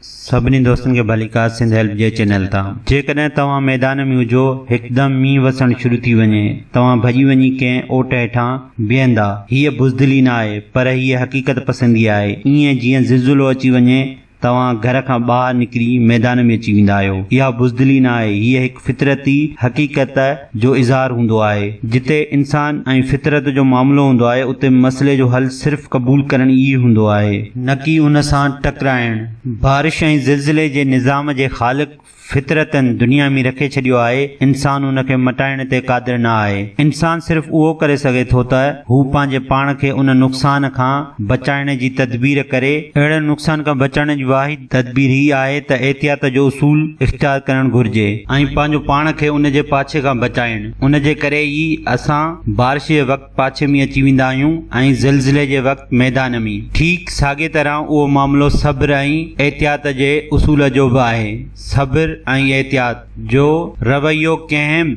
सभिनी दोस्तनि खे भलीकार सिंध हेल्प जे चैनल तां। जेकॾहिं तव्हां मैदान में हुजो, हिकदमि मींहुं वसणु शुरू थी वञे, तव्हां भॼी वञी कंहिं ओट हेठां बीहंदा। हीअ बुज़दिली न आहे, पर हीअ हक़ीक़त पसंदी आहे। ईअं जीअं ज़िलज़िलो अची वञे तव्हां घर खां ॿाहिरि निकिरी मैदान में अची वेंदा आहियो। इहा बुज़दिली न आहे, हीअ हिकु फितरती हक़ीक़त जो इज़हार हूंदो आहे। जिते इंसान ऐं फितरत जो मामिलो हूंदो आहे, उते मसइले जो हल सिर्फ़ क़बूल करणु ई हूंदो आहे, न कि उन सां टकराइणु। बारिश ऐं ज़िलज़िले जे निज़ाम जे ख़ालिक़ फितरतनि दुनिया में रखे छॾियो आहे। इंसान उन खे मटाइण ते क़ादिर न आहे। इंसान सिर्फ़ उहो करे सघे थो त हू पंहिंजे पाण खे उन नुक़सान खां बचाइण जी तदबीर करे। अहिड़े नुक़सान खां बचण जी वाहिद तदबीर ही आहे त एहतियात जो उसूल इख़्तियार करणु घुर्जे ऐं पंहिंजो पाण खे उन जे पाछे खां बचाइणु। उन जे करे ई असां बारिश जे वक़्तु पाछे में अची वेंदा आहियूं ऐं ज़िलज़िले जे वक़्तु मैदान में। ठीक साॻे तरह उहो मामिलो सब्र ऐं एहतियात जे उसूल जो बि आहे। सब्र ऐं एहतियात जो रवैयो कंहिं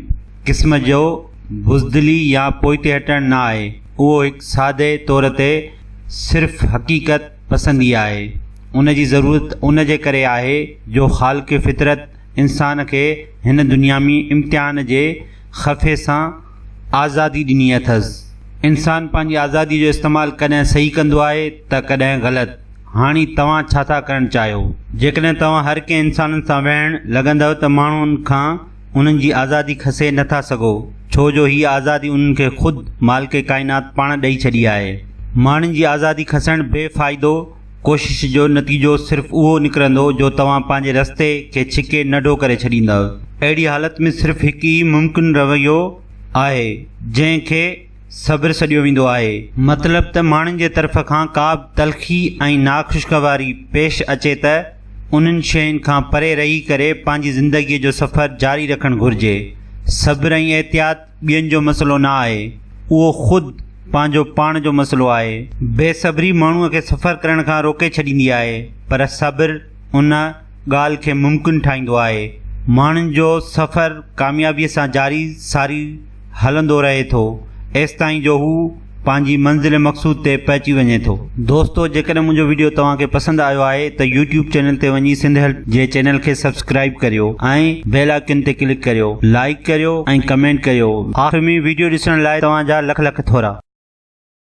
क़िस्म जो बुज़दिली या पोइते हटणु न आहे। उहो हिकु सादे तौर ते सिर्फ़ हक़ीक़त पसंदी आहे। उन जी ज़रूरत उन जे करे आहे जो ख़ालिक़ फितरत इंसान खे हिन दुनिया में इम्तिहान जे ख़फ़े सां आज़ादी ॾिनी अथसि। इंसान पंहिंजी आज़ादी जो इस्तेमालु कॾहिं सही कंदो आहे त कॾहिं ग़लति। हाणे तव्हां छा था करणु चाहियो? जेकॾहिं तव्हां हर कंहिं इंसाननि सां वेहणु लॻंदव त माण्हुनि खां उन्हनि जी आज़ादी खसे नथा सघो, छो जो हीअ आज़ादी उन्हनि खे ख़ुदि मालिक काइनात पाण ॾेई छॾी आहे। माण्हुनि जी आज़ादी खसणु बेफ़ाइदो कोशिश जो नतीजो सिर्फ़ उहो निकिरंदो जो तव्हां पंहिंजे रस्ते खे छिके नंढो करे छॾींदव। अहिड़ी हालत में सिर्फ़ हिकु ई मुमकिन रवैयो आहे जंहिंखे सब्र सॾियो वेंदो आहे। मतिलबु त माण्हुनि जे तरफ़ खां का बि तलख़ी ऐं नाख़ुशगवारी पेश अचे त उन्हनि शयुनि खां परे रही करे पंहिंजी ज़िंदगीअ जो सफ़र जारी रखणु घुर्जे। सब्र ऐं एहतियात ॿियनि जो मसइलो न आहे, उहो ख़ुदि पंहिंजो पाण जो मसइलो आहे। बेसब्री माण्हूअ खे सफ़र करण खां रोके छॾींदी आहे, पर सब्र उन ॻाल्हि खे मुमकिन ठाहींदो आहे। माण्हुनि जो सफ़र कामयाबीअ सां जारी सारी हलंदो रहे थो एसिताईं जो हू पंहिंजी मंज़िल मक़सूद ते पहुची वञे थो। दोस्तो, जेकॾहिं मुंहिंजो वीडियो तव्हांखे पसंदि आयो आहे त यूट्यूब चैनल ते वञी सिंध हेल्प जे चैनल खे सब्सक्राइब करियो ऐं बेल आइकन ते क्लिक करियो, लाइक करियो ऐं कमेंट करियो। आख़िर में वीडियो ॾिसण लाइ तव्हांजा लख लख थोरा।